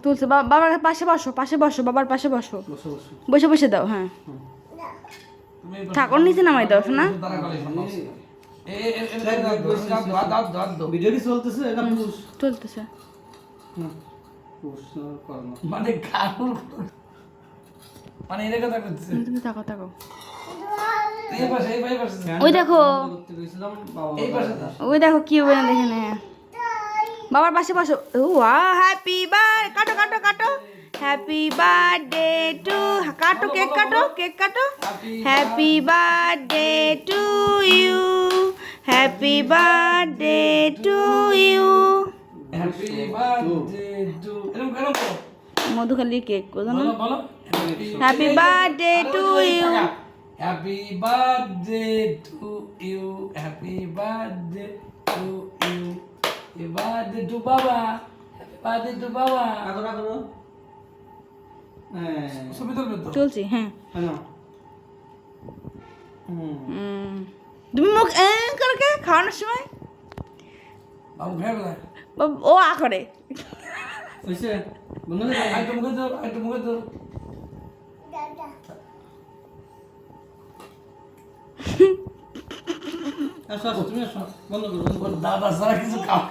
তুলছে বাবার পাশে বসো বাবার পাশে বসো বসে বসে দাও হ্যাঁ ঠাকুর নিচে নামাই দাও শোনা ভিডিও কি চলতেছে? এটা চলতেছে মানে মানে এরকম করতেছে তুমি তাকাও তাকাও এই পাশে ওই দেখো করতে গেছিলাম বাবা এই পাশে ওই দেখো কি হবে না দেখে নে বাবার পাশে বসো হ্যাপি বার কাটো কাটো কাটো হ্যাপি বার্থডে টু কাটো কেক কাটো happy birthday to you happy birthday to you happy birthday to এরকম কেন করো মধুখালি কেক কোথাও বলো বলো happy birthday to you happy birthday to you happy birthday to you happy birthday to বাবা happy birthday to বাবা আগরা করো হ্যাঁ ছবি তুলবে তো চলছি হ্যাঁ হ্যালো তুমি মুখ করে খাওয়ানোর সময় বাবু খাবে না ও আ করে হইছে বন্ধ করে একটু মুখে ধর আসো আসো তুমি আসো বন্ধ করো দাদা সারা কিছু খাও